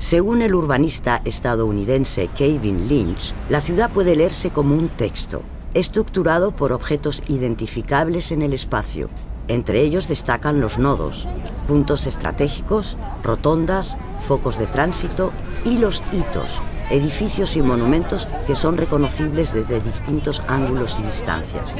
Según el urbanista estadounidense Kevin Lynch, la ciudad puede leerse como un texto, estructurado por objetos identificables en el espacio. Entre ellos destacan los nodos, puntos estratégicos, rotondas, focos de tránsito y los hitos, edificios y monumentos que son reconocibles desde distintos ángulos y distancias.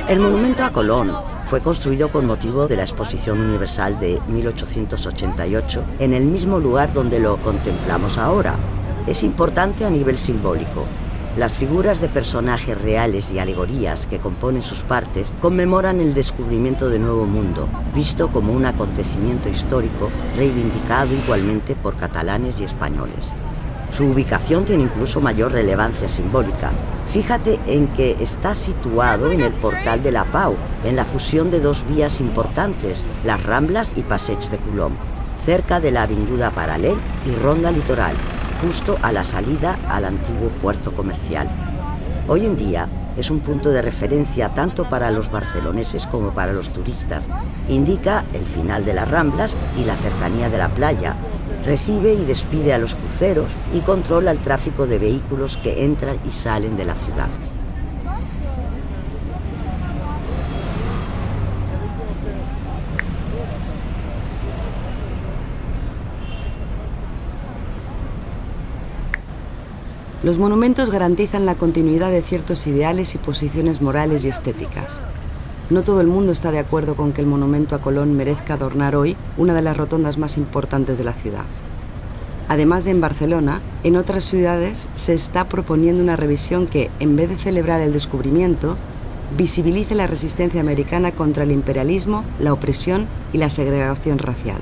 El monumento a Colón fue construido con motivo de la Exposición Universal de 1888 en el mismo lugar donde lo contemplamos ahora. Es importante a nivel simbólico. Las figuras de personajes reales y alegorías que componen sus partes conmemoran el descubrimiento de Nuevo Mundo, visto como un acontecimiento histórico reivindicado igualmente por catalanes y españoles. Su ubicación tiene incluso mayor relevancia simbólica. Fíjate en que está situado en el Portal de la Pau, en la fusión de dos vías importantes, las Ramblas y Passeig de Colom, cerca de la Avinguda Paral·lel y Ronda Litoral, justo a la salida al antiguo puerto comercial. Hoy en día es un punto de referencia tanto para los barceloneses como para los turistas. Indica el final de las Ramblas y la cercanía de la playa. Recibe y despide a los cruceros y controla el tráfico de vehículos que entran y salen de la ciudad. Los monumentos garantizan la continuidad de ciertos ideales y posiciones morales y estéticas. No todo el mundo está de acuerdo con que el monumento a Colón merezca adornar hoy una de las rotondas más importantes de la ciudad. Además de en Barcelona, en otras ciudades se está proponiendo una revisión que, en vez de celebrar el descubrimiento, visibilice la resistencia americana contra el imperialismo, la opresión y la segregación racial.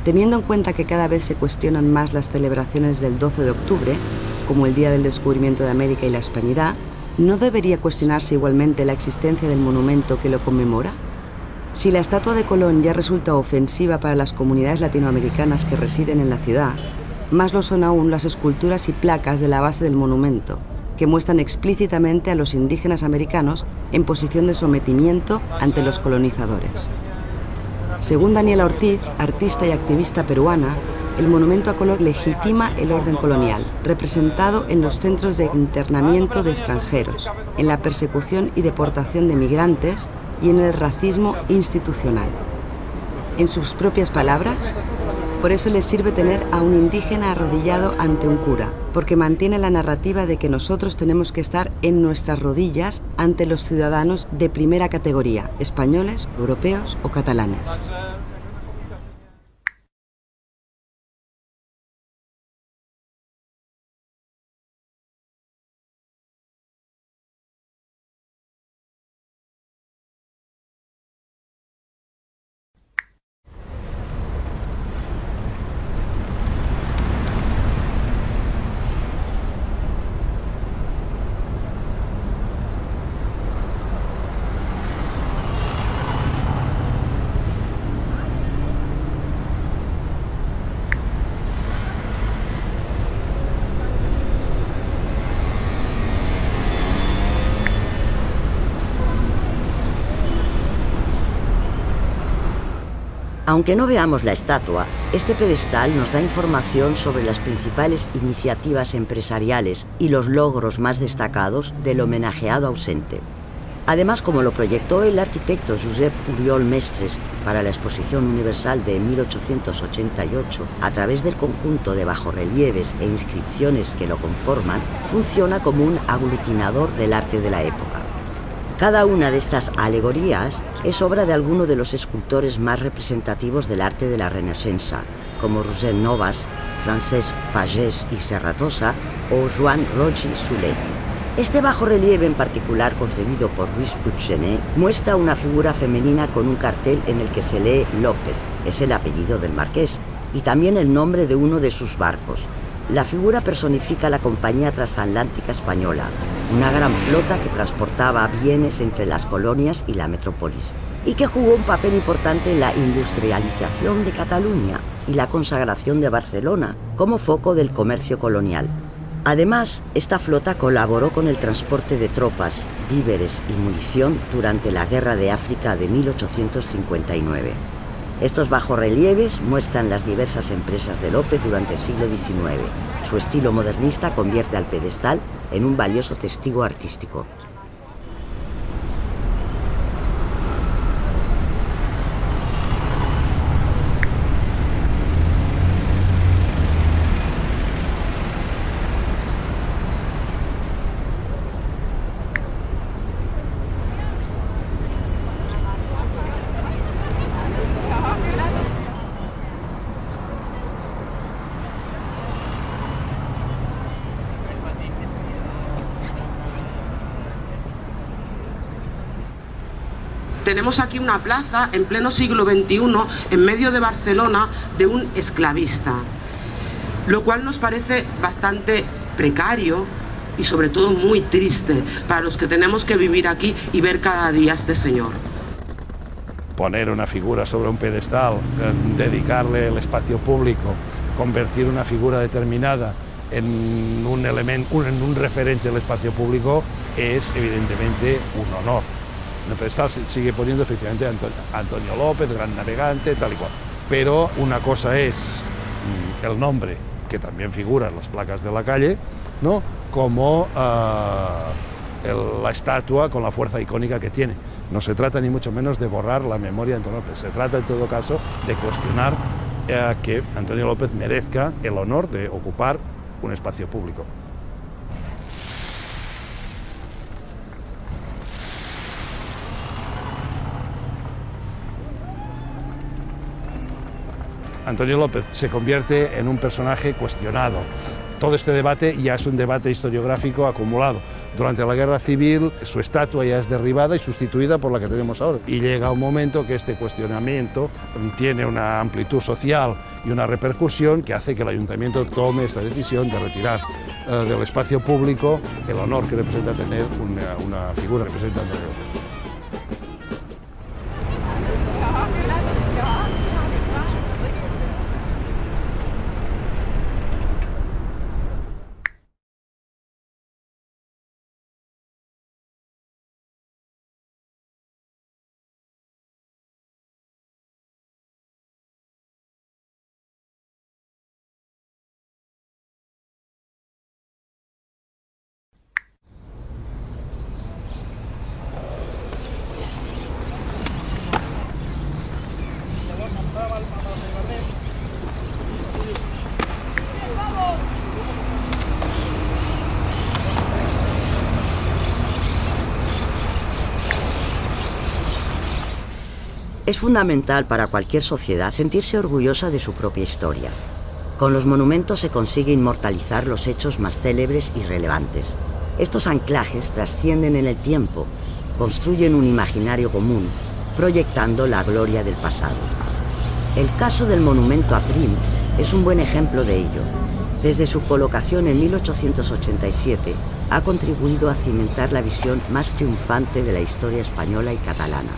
Teniendo en cuenta que cada vez se cuestionan más las celebraciones del 12 de octubre, como el Día del Descubrimiento de América y la Hispanidad, ¿no debería cuestionarse igualmente la existencia del monumento que lo conmemora? Si la estatua de Colón ya resulta ofensiva para las comunidades latinoamericanas que residen en la ciudad, más lo son aún las esculturas y placas de la base del monumento, que muestran explícitamente a los indígenas americanos en posición de sometimiento ante los colonizadores. Según Daniela Ortiz, artista y activista peruana, el monumento a Colón legitima el orden colonial, representado en los centros de internamiento de extranjeros, en la persecución y deportación de migrantes y en el racismo institucional. En sus propias palabras, por eso les sirve tener a un indígena arrodillado ante un cura, porque mantiene la narrativa de que nosotros tenemos que estar en nuestras rodillas ante los ciudadanos de primera categoría, españoles, europeos o catalanes. Aunque no veamos la estatua, este pedestal nos da información sobre las principales iniciativas empresariales y los logros más destacados del homenajeado ausente. Además, como lo proyectó el arquitecto Josep Oriol Mestres para la Exposición Universal de 1888, a través del conjunto de bajorrelieves e inscripciones que lo conforman, funciona como un aglutinador del arte de la época. Cada una de estas alegorías es obra de alguno de los escultores más representativos del arte de la Renaixença, como Roger Novas, Francesc Pagès y Serratosa o Joan Roig i Solé. Este bajorrelieve en particular, concebido por Luis Puiggener, muestra una figura femenina con un cartel en el que se lee López, es el apellido del marqués, y también el nombre de uno de sus barcos. La figura personifica la Compañía Transatlántica Española, una gran flota que transportaba bienes entre las colonias y la metrópolis, y que jugó un papel importante en la industrialización de Cataluña y la consagración de Barcelona como foco del comercio colonial. Además, esta flota colaboró con el transporte de tropas, víveres y munición durante la Guerra de África de 1859. Estos bajorrelieves muestran las diversas empresas de López durante el siglo XIX. Su estilo modernista convierte al pedestal en un valioso testigo artístico. Tenemos aquí una plaza en pleno siglo XXI, en medio de Barcelona, de un esclavista, lo cual nos parece bastante precario y sobre todo muy triste para los que tenemos que vivir aquí y ver cada día a este señor. Poner una figura sobre un pedestal, dedicarle el espacio público, convertir una figura determinada en un elemento, en un referente del espacio público, es evidentemente un honor. En el pedestal se sigue poniendo efectivamente Antonio López, gran navegante, tal y cual. Pero una cosa es el nombre, que también figura en las placas de la calle, ¿no?, como la estatua con la fuerza icónica que tiene. No se trata ni mucho menos de borrar la memoria de Antonio López, se trata en todo caso de cuestionar que Antonio López merezca el honor de ocupar un espacio público. Antonio López se convierte en un personaje cuestionado. Todo este debate ya es un debate historiográfico acumulado. Durante la Guerra Civil su estatua ya es derribada y sustituida por la que tenemos ahora. Y llega un momento que este cuestionamiento tiene una amplitud social y una repercusión que hace que el Ayuntamiento tome esta decisión de retirar del espacio público el honor que representa tener una figura que representa a Antonio López. Es fundamental para cualquier sociedad sentirse orgullosa de su propia historia. Con los monumentos se consigue inmortalizar los hechos más célebres y relevantes. Estos anclajes trascienden en el tiempo, construyen un imaginario común, proyectando la gloria del pasado. El caso del monumento a Prim es un buen ejemplo de ello. Desde su colocación en 1887, ha contribuido a cimentar la visión más triunfante de la historia española y catalana.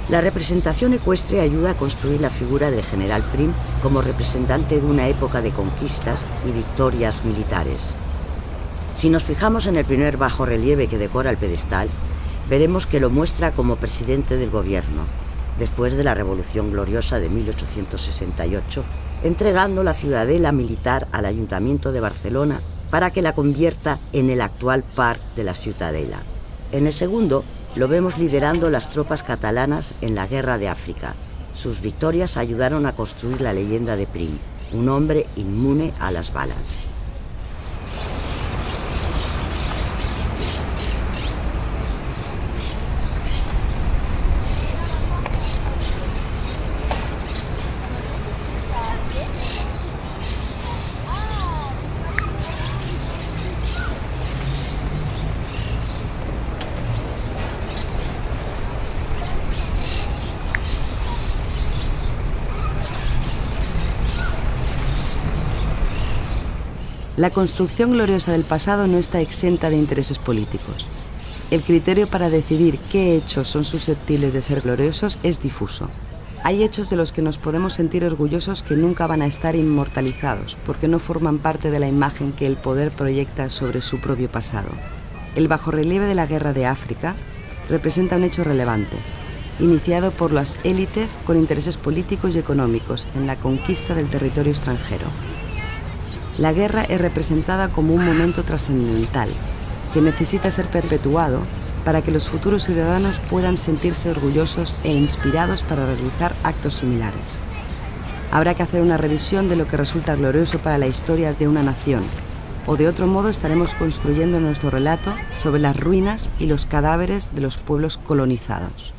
La representación ecuestre ayuda a construir la figura del general Prim como representante de una época de conquistas y victorias militares. Si nos fijamos en el primer bajorrelieve que decora el pedestal, veremos que lo muestra como presidente del gobierno, después de la Revolución Gloriosa de 1868, entregando la ciudadela militar al Ayuntamiento de Barcelona para que la convierta en el actual Parc de la Ciutadella. En el segundo, lo vemos liderando las tropas catalanas en la Guerra de África. Sus victorias ayudaron a construir la leyenda de Prim, un hombre inmune a las balas. La construcción gloriosa del pasado no está exenta de intereses políticos. El criterio para decidir qué hechos son susceptibles de ser gloriosos es difuso. Hay hechos de los que nos podemos sentir orgullosos que nunca van a estar inmortalizados, porque no forman parte de la imagen que el poder proyecta sobre su propio pasado. El bajorrelieve de la Guerra de África representa un hecho relevante. iniciado por las élites con intereses políticos y económicos en la conquista del territorio extranjero. La guerra es representada como un momento trascendental que necesita ser perpetuado para que los futuros ciudadanos puedan sentirse orgullosos e inspirados para realizar actos similares. Habrá que hacer una revisión de lo que resulta glorioso para la historia de una nación, o de otro modo estaremos construyendo nuestro relato sobre las ruinas y los cadáveres de los pueblos colonizados.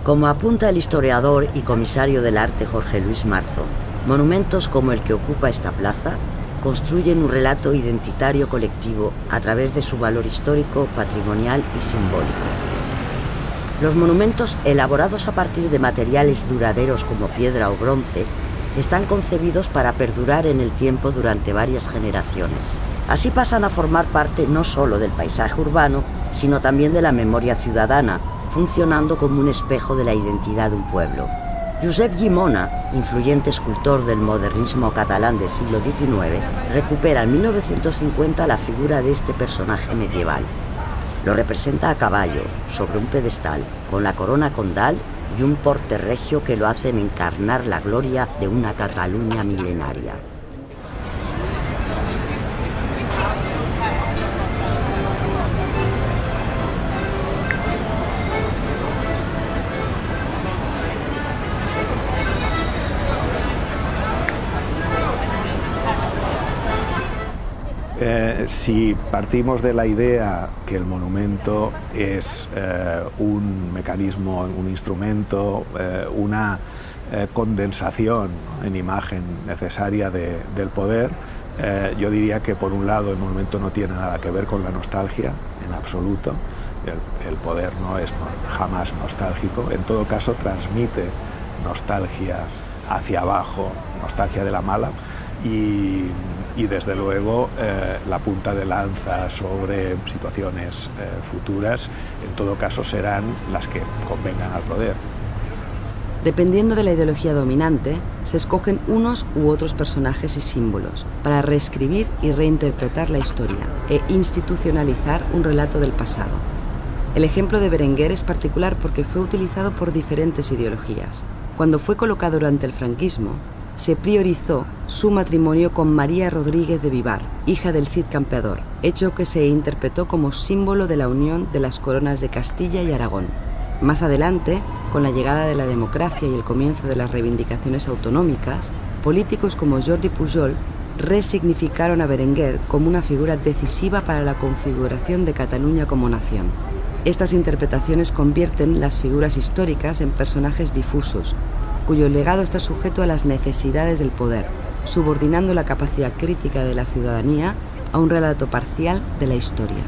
Como apunta el historiador y comisario del arte Jorge Luis Marzo, monumentos como el que ocupa esta plaza construyen un relato identitario colectivo a través de su valor histórico, patrimonial y simbólico. Los monumentos, elaborados a partir de materiales duraderos como piedra o bronce, están concebidos para perdurar en el tiempo durante varias generaciones. Así pasan a formar parte no solo del paisaje urbano, sino también de la memoria ciudadana, funcionando como un espejo de la identidad de un pueblo. Josep Llimona, influyente escultor del modernismo catalán del siglo XIX, recupera en 1950 la figura de este personaje medieval. Lo representa a caballo, sobre un pedestal, con la corona condal y un porte regio que lo hacen encarnar la gloria de una Cataluña milenaria. Si partimos de la idea que el monumento es un mecanismo, un instrumento, una condensación en imagen necesaria del poder, yo diría que por un lado el monumento no tiene nada que ver con la nostalgia en absoluto. El poder no es jamás nostálgico, en todo caso transmite nostalgia hacia abajo, nostalgia de la mala, y desde luego la punta de lanza sobre situaciones futuras, en todo caso serán las que convengan al poder. Dependiendo de la ideología dominante, se escogen unos u otros personajes y símbolos para reescribir y reinterpretar la historia e institucionalizar un relato del pasado. El ejemplo de Berenguer es particular porque fue utilizado por diferentes ideologías. Cuando fue colocado durante el franquismo, se priorizó su matrimonio con María Rodríguez de Vivar, hija del Cid Campeador, hecho que se interpretó como símbolo de la unión de las coronas de Castilla y Aragón. Más adelante, con la llegada de la democracia y el comienzo de las reivindicaciones autonómicas, políticos como Jordi Pujol resignificaron a Berenguer como una figura decisiva para la configuración de Cataluña como nación. Estas interpretaciones convierten las figuras históricas en personajes difusos, cuyo legado está sujeto a las necesidades del poder, subordinando la capacidad crítica de la ciudadanía a un relato parcial de la historia.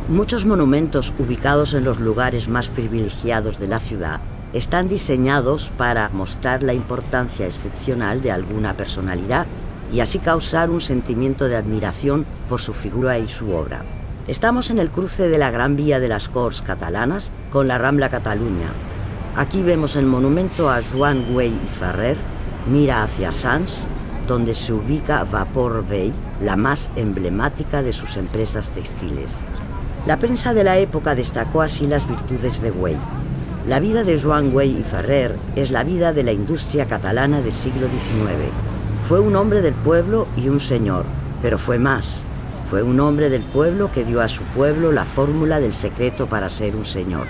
Muchos monumentos ubicados en los lugares más privilegiados de la ciudad están diseñados para mostrar la importancia excepcional de alguna personalidad y así causar un sentimiento de admiración por su figura y su obra. Estamos en el cruce de la Gran Vía de las Corts catalanas con la Rambla Catalunya. Aquí vemos el monumento a Joan Güell y Ferrer, mira hacia Sants, donde se ubica Vapor Vell, la más emblemática de sus empresas textiles. La prensa de la época destacó así las virtudes de Güell. La vida de Joan Güell y Ferrer es la vida de la industria catalana del siglo XIX. Fue un hombre del pueblo y un señor, pero fue más. Fue un hombre del pueblo que dio a su pueblo la fórmula del secreto para ser un señor.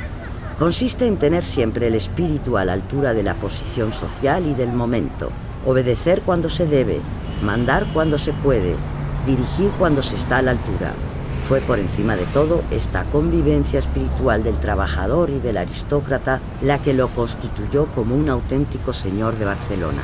Consiste en tener siempre el espíritu a la altura de la posición social y del momento, obedecer cuando se debe, mandar cuando se puede, dirigir cuando se está a la altura. Fue por encima de todo esta convivencia espiritual del trabajador y del aristócrata la que lo constituyó como un auténtico señor de Barcelona.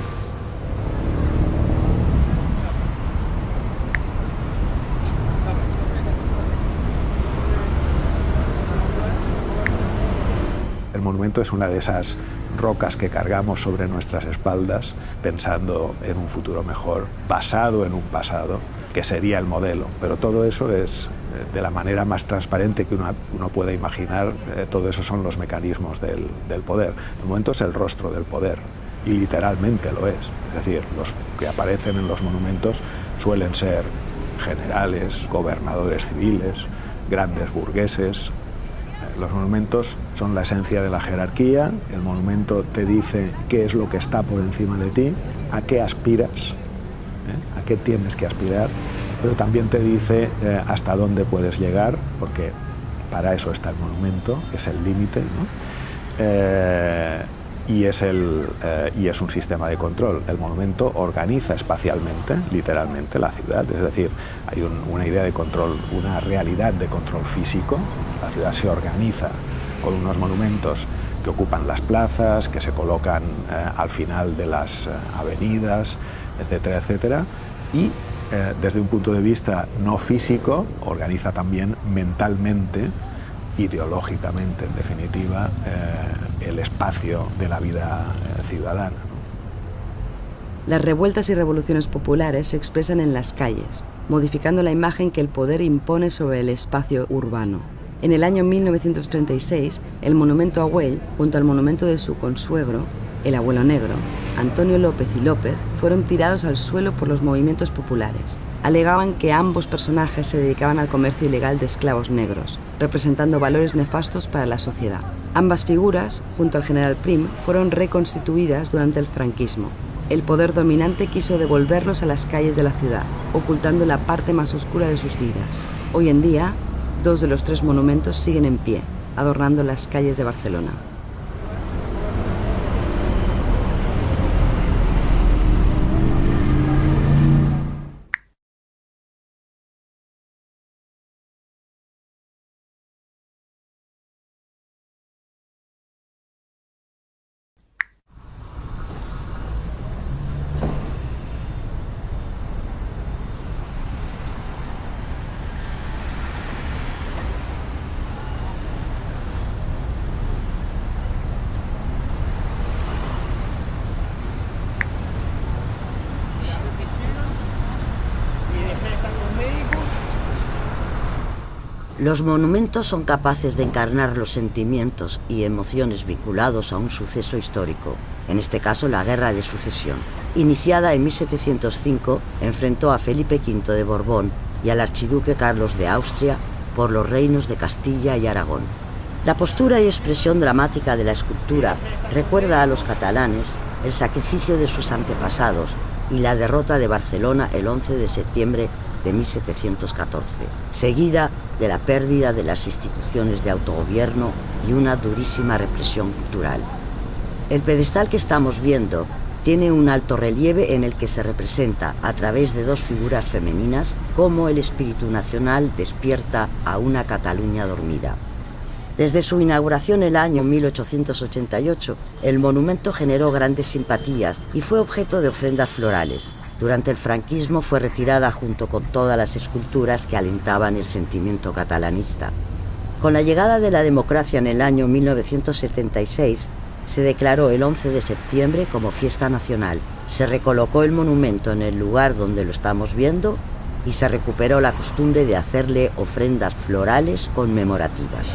El monumento es una de esas rocas que cargamos sobre nuestras espaldas pensando en un futuro mejor, basado en un pasado que sería el modelo, pero todo eso es de la manera más transparente que uno puede imaginar. Todo eso son los mecanismos del poder. El monumento es el rostro del poder y literalmente lo es. Es decir, los que aparecen en los monumentos suelen ser generales, gobernadores civiles, grandes burgueses. Los monumentos son la esencia de la jerarquía. El monumento te dice qué es lo que está por encima de ti, a qué aspiras, a qué tienes que aspirar, pero también te dice hasta dónde puedes llegar, porque para eso está el monumento, es el límite, ¿no? Y es un sistema de control. El monumento organiza espacialmente, literalmente, la ciudad, es decir, hay una idea de control, una realidad de control físico. La ciudad se organiza con unos monumentos que ocupan las plazas, que se colocan al final de las avenidas, etcétera, etcétera, y desde un punto de vista no físico, organiza también mentalmente, ideológicamente, en definitiva, el espacio de la vida ciudadana, ¿no? Las revueltas y revoluciones populares se expresan en las calles, modificando la imagen que el poder impone sobre el espacio urbano. En el año 1936, el monumento a Güell, junto al monumento de su consuegro, el Abuelo Negro, Antonio López y López, fueron tirados al suelo por los movimientos populares. Alegaban que ambos personajes se dedicaban al comercio ilegal de esclavos negros, representando valores nefastos para la sociedad. Ambas figuras, junto al general Prim, fueron reconstituidas durante el franquismo. El poder dominante quiso devolverlos a las calles de la ciudad, ocultando la parte más oscura de sus vidas. Hoy en día, 2 de los 3 monumentos siguen en pie, adornando las calles de Barcelona. Los monumentos son capaces de encarnar los sentimientos y emociones vinculados a un suceso histórico, en este caso la Guerra de Sucesión. Iniciada en 1705, enfrentó a Felipe V de Borbón y al archiduque Carlos de Austria por los reinos de Castilla y Aragón. La postura y expresión dramática de la escultura recuerda a los catalanes el sacrificio de sus antepasados y la derrota de Barcelona el 11 de septiembre de 1714, seguida de la pérdida de las instituciones de autogobierno y una durísima represión cultural. El pedestal que estamos viendo tiene un alto relieve en el que se representa, a través de 2 figuras femeninas, cómo el espíritu nacional despierta a una Cataluña dormida. Desde su inauguración en el año 1888, el monumento generó grandes simpatías y fue objeto de ofrendas florales. Durante el franquismo fue retirada junto con todas las esculturas que alentaban el sentimiento catalanista. Con la llegada de la democracia en el año 1976, se declaró el 11 de septiembre como fiesta nacional. Se recolocó el monumento en el lugar donde lo estamos viendo y se recuperó la costumbre de hacerle ofrendas florales conmemorativas.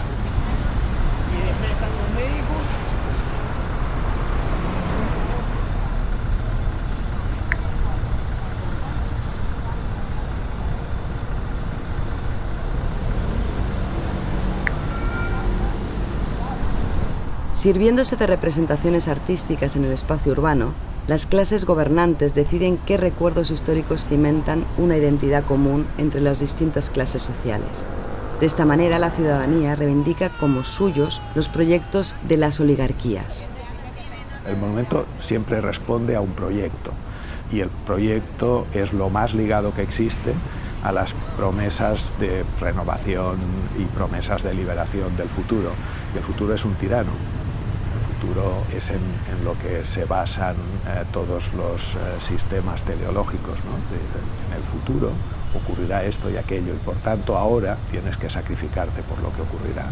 Sirviéndose de representaciones artísticas en el espacio urbano, las clases gobernantes deciden qué recuerdos históricos cimentan una identidad común entre las distintas clases sociales. De esta manera, la ciudadanía reivindica como suyos los proyectos de las oligarquías. El monumento siempre responde a un proyecto, y el proyecto es lo más ligado que existe a las promesas de renovación y promesas de liberación del futuro. Y el futuro es un tirano. El futuro es en lo que se basan todos los sistemas teleológicos, ¿no? En el futuro ocurrirá esto y aquello, y por tanto ahora tienes que sacrificarte por lo que ocurrirá.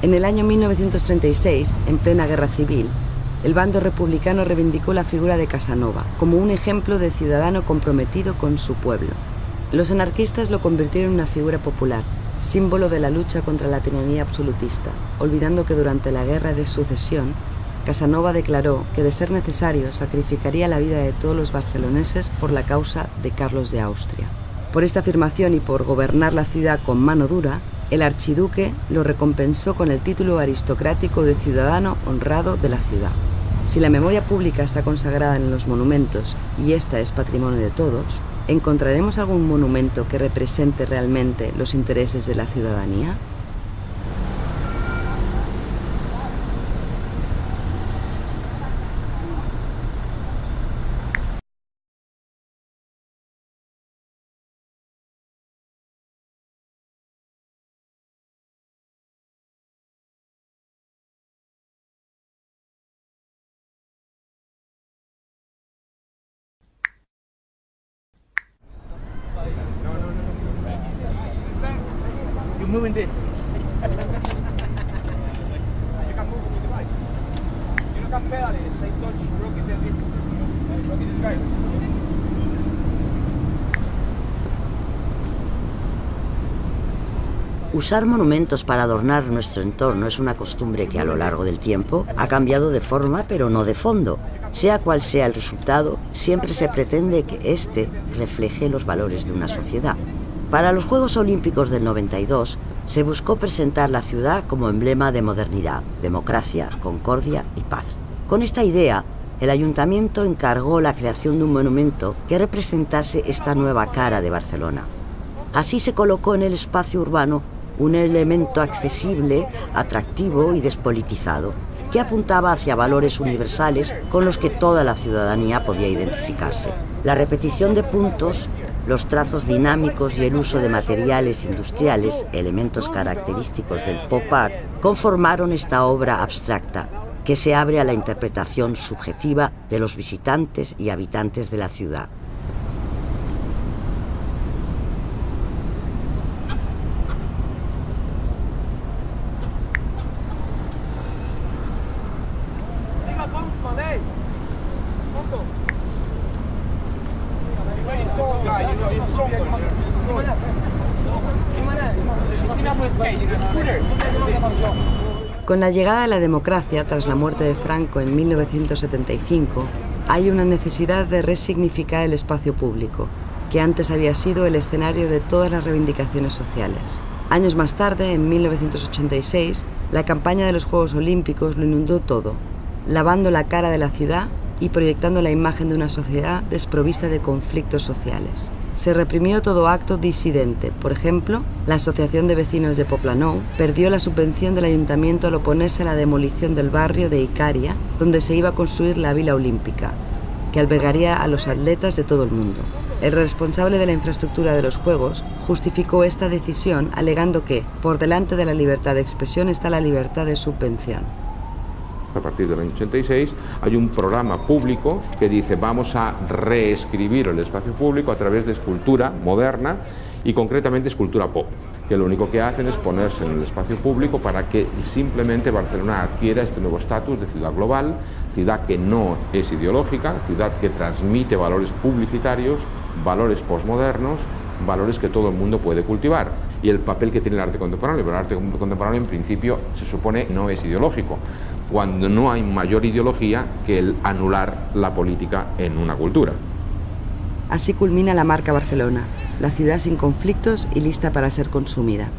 En el año 1936, en plena guerra civil, el bando republicano reivindicó la figura de Casanova como un ejemplo de ciudadano comprometido con su pueblo. Los anarquistas lo convirtieron en una figura popular, símbolo de la lucha contra la tiranía absolutista, olvidando que durante la Guerra de Sucesión, Casanova declaró que, de ser necesario, sacrificaría la vida de todos los barceloneses por la causa de Carlos de Austria. Por esta afirmación y por gobernar la ciudad con mano dura, el archiduque lo recompensó con el título aristocrático de ciudadano honrado de la ciudad. Si la memoria pública está consagrada en los monumentos y esta es patrimonio de todos, ¿encontraremos algún monumento que represente realmente los intereses de la ciudadanía? Moving this. You can move with the bike. You can pedal it, same touch, rock it and this. Rock it and drive. Usar monumentos para adornar nuestro entorno es una costumbre que a lo largo del tiempo ha cambiado de forma, pero no de fondo. Sea cual sea el resultado, siempre se pretende que éste refleje los valores de una sociedad. Para los Juegos Olímpicos del 92, se buscó presentar la ciudad como emblema de modernidad, democracia, concordia y paz. Con esta idea, el ayuntamiento encargó la creación de un monumento que representase esta nueva cara de Barcelona. Así se colocó en el espacio urbano un elemento accesible, atractivo y despolitizado, que apuntaba hacia valores universales con los que toda la ciudadanía podía identificarse. La repetición de puntos, los trazos dinámicos y el uso de materiales industriales, elementos característicos del pop art, conformaron esta obra abstracta que se abre a la interpretación subjetiva de los visitantes y habitantes de la ciudad. Con la llegada de la democracia tras la muerte de Franco en 1975, hay una necesidad de resignificar el espacio público, que antes había sido el escenario de todas las reivindicaciones sociales. Años más tarde, en 1986, la campaña de los Juegos Olímpicos lo inundó todo, lavando la cara de la ciudad y proyectando la imagen de una sociedad desprovista de conflictos sociales. Se reprimió todo acto disidente. Por ejemplo, la Asociación de Vecinos de Poblenou perdió la subvención del ayuntamiento al oponerse a la demolición del barrio de Icària, donde se iba a construir la Vila Olímpica, que albergaría a los atletas de todo el mundo. El responsable de la infraestructura de los Juegos justificó esta decisión alegando que, por delante de la libertad de expresión está la libertad de subvención. A partir del año 86 hay un programa público que dice vamos a reescribir el espacio público a través de escultura moderna y concretamente escultura pop, que lo único que hacen es ponerse en el espacio público para que simplemente Barcelona adquiera este nuevo estatus de ciudad global, ciudad que no es ideológica, ciudad que transmite valores publicitarios valores posmodernos, valores que todo el mundo puede cultivar, y el papel que tiene el arte contemporáneo. Pero el arte contemporáneo en principio se supone no es ideológico, cuando no hay mayor ideología que el anular la política en una cultura. Así culmina la Marca Barcelona, la ciudad sin conflictos y lista para ser consumida.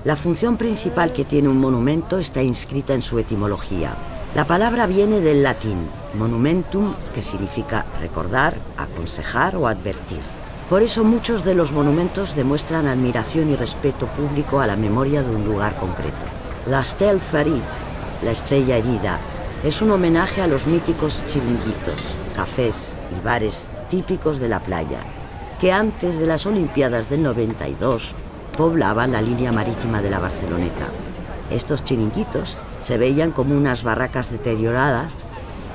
La función principal que tiene un monumento está inscrita en su etimología. La palabra viene del latín monumentum, que significa recordar, aconsejar o advertir. Por eso muchos de los monumentos demuestran admiración y respeto público a la memoria de un lugar concreto. La Stèle Ferit, la estrella herida, es un homenaje a los míticos chiringuitos, cafés y bares típicos de la playa, que antes de las Olimpiadas del 92 poblaban la línea marítima de la Barceloneta. Estos chiringuitos se veían como unas barracas deterioradas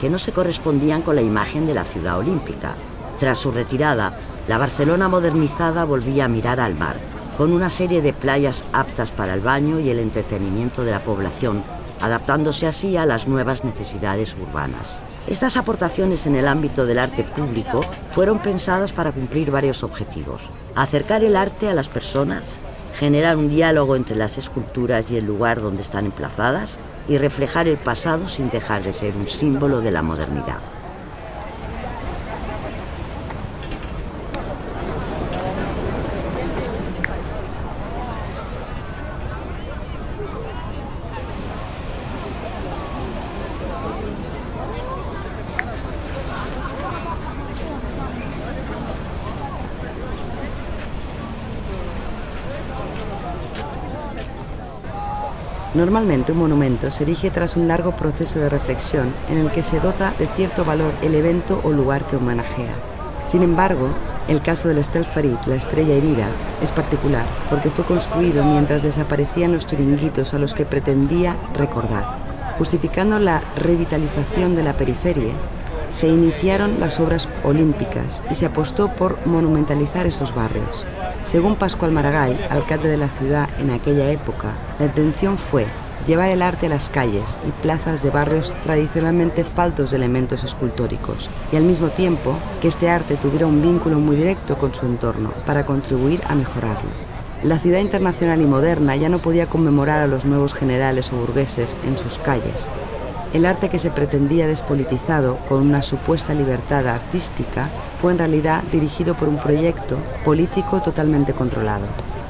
que no se correspondían con la imagen de la ciudad olímpica. Tras su retirada, la Barcelona modernizada volvía a mirar al mar, con una serie de playas aptas para el baño y el entretenimiento de la población, adaptándose así a las nuevas necesidades urbanas. Estas aportaciones en el ámbito del arte público fueron pensadas para cumplir varios objetivos: acercar el arte a las personas, generar un diálogo entre las esculturas y el lugar donde están emplazadas y reflejar el pasado sin dejar de ser un símbolo de la modernidad. Normalmente un monumento se erige tras un largo proceso de reflexión en el que se dota de cierto valor el evento o lugar que homenajea. Sin embargo, el caso del Stèle Ferit, la estrella herida, es particular porque fue construido mientras desaparecían los chiringuitos a los que pretendía recordar. Justificando la revitalización de la periferia, se iniciaron las obras olímpicas y se apostó por monumentalizar estos barrios. Según Pasqual Maragall, alcalde de la ciudad en aquella época, la intención fue llevar el arte a las calles y plazas de barrios tradicionalmente faltos de elementos escultóricos, y al mismo tiempo que este arte tuviera un vínculo muy directo con su entorno para contribuir a mejorarlo. La ciudad internacional y moderna ya no podía conmemorar a los nuevos generales o burgueses en sus calles. El arte que se pretendía despolitizado con una supuesta libertad artística fue en realidad dirigido por un proyecto político totalmente controlado.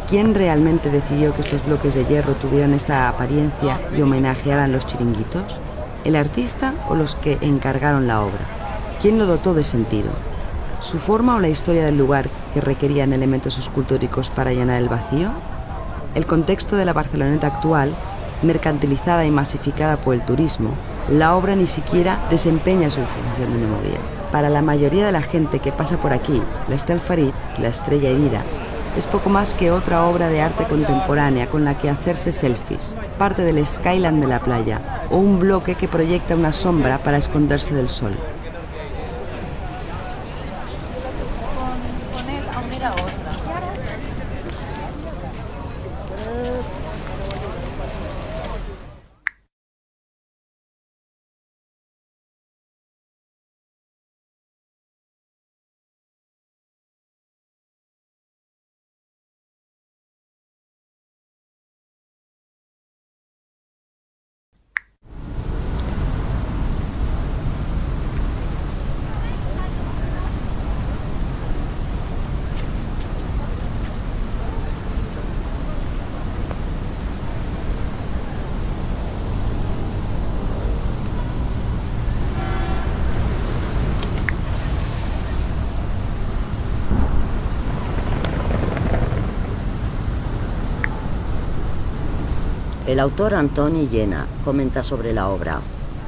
¿Quién realmente decidió que estos bloques de hierro tuvieran esta apariencia y homenajearan los chiringuitos? ¿El artista o los que encargaron la obra? ¿Quién lo dotó de sentido? ¿Su forma o la historia del lugar que requerían elementos escultóricos para llenar el vacío? El contexto de la Barceloneta actual, mercantilizada y masificada por el turismo, la obra ni siquiera desempeña su función de memoria. Para la mayoría de la gente que pasa por aquí, la Stèle Ferit, la estrella herida, es poco más que otra obra de arte contemporánea con la que hacerse selfies, parte del skyline de la playa o un bloque que proyecta una sombra para esconderse del sol. Con él aún era otra. El autor Antoni Llena comenta sobre la obra.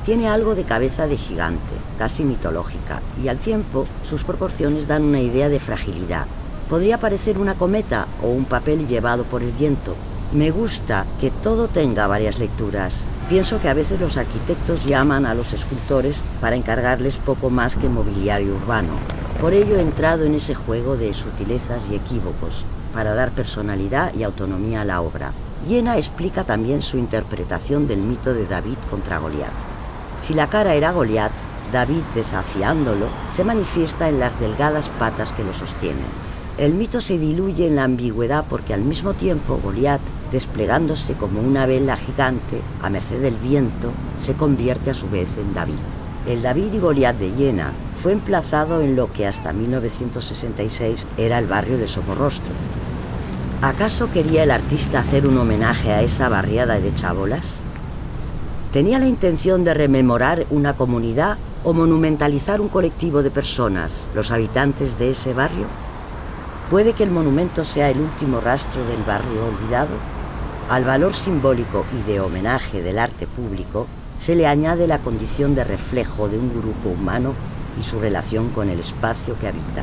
Tiene algo de cabeza de gigante, casi mitológica, y al tiempo sus proporciones dan una idea de fragilidad. Podría parecer una cometa o un papel llevado por el viento. Me gusta que todo tenga varias lecturas. Pienso que a veces los arquitectos llaman a los escultores para encargarles poco más que mobiliario urbano. Por ello he entrado en ese juego de sutilezas y equívocos, para dar personalidad y autonomía a la obra. Llena explica también su interpretación del mito de David contra Goliat. Si la cara era Goliat, David, desafiándolo, se manifiesta en las delgadas patas que lo sostienen. El mito se diluye en la ambigüedad porque al mismo tiempo Goliat, desplegándose como una vela gigante a merced del viento, se convierte a su vez en David. El David y Goliat de Llena fue emplazado en lo que hasta 1966 era el barrio de Somorrostro. ¿Acaso quería el artista hacer un homenaje a esa barriada de chabolas? ¿Tenía la intención de rememorar una comunidad o monumentalizar un colectivo de personas, los habitantes de ese barrio? ¿Puede que el monumento sea el último rastro del barrio olvidado? Al valor simbólico y de homenaje del arte público se le añade la condición de reflejo de un grupo humano y su relación con el espacio que habita.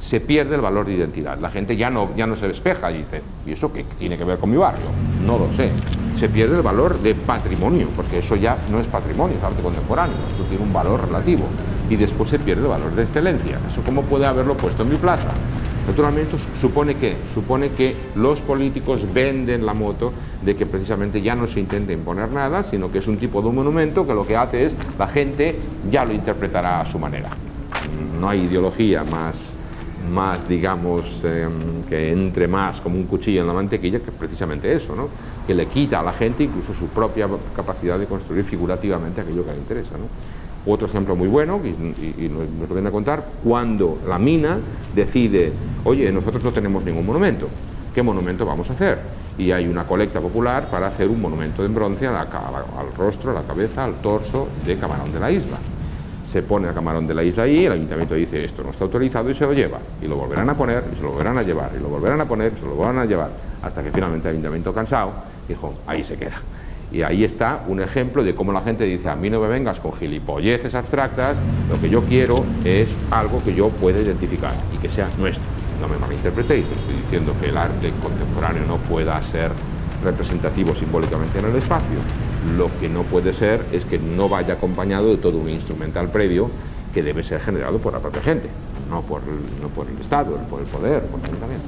Se pierde el valor de identidad. La gente ya no se despeja y dice, ¿y eso qué tiene que ver con mi barrio? No lo sé. Se pierde el valor de patrimonio, porque eso ya no es patrimonio, es arte contemporáneo, esto tiene un valor relativo. Y después se pierde el valor de excelencia. ¿Eso cómo puede haberlo puesto en mi plaza? Naturalmente supone que los políticos venden la moto de que precisamente ya no se intenta imponer nada, sino que es un tipo de monumento que lo que hace es, la gente ya lo interpretará a su manera. No hay ideología más digamos, que entre más como un cuchillo en la mantequilla, que precisamente eso, ¿no? Que le quita a la gente incluso su propia capacidad de construir figurativamente aquello que le interesa, ¿no? Otro ejemplo muy bueno, y nos lo vienen a contar, cuando la mina decide, oye, nosotros no tenemos ningún monumento, ¿qué monumento vamos a hacer? Y hay una colecta popular para hacer un monumento en bronce al rostro, a la cabeza, al torso de Camarón de la Isla. Se pone el Camarón de la Isla ahí, el ayuntamiento dice esto no está autorizado y se lo lleva, y lo volverán a poner, y se lo volverán a llevar, y lo volverán a poner, y se lo volverán a llevar, hasta que finalmente el ayuntamiento, cansado, dijo, ahí se queda. Y ahí está un ejemplo de cómo la gente dice, a mí no me vengas con gilipolleces abstractas, lo que yo quiero es algo que yo pueda identificar y que sea nuestro. No me malinterpretéis, no estoy diciendo que el arte contemporáneo no pueda ser representativo simbólicamente en el espacio. Lo que no puede ser es que no vaya acompañado de todo un instrumental previo que debe ser generado por la propia gente, no por el Estado, por el poder, por el ayuntamiento.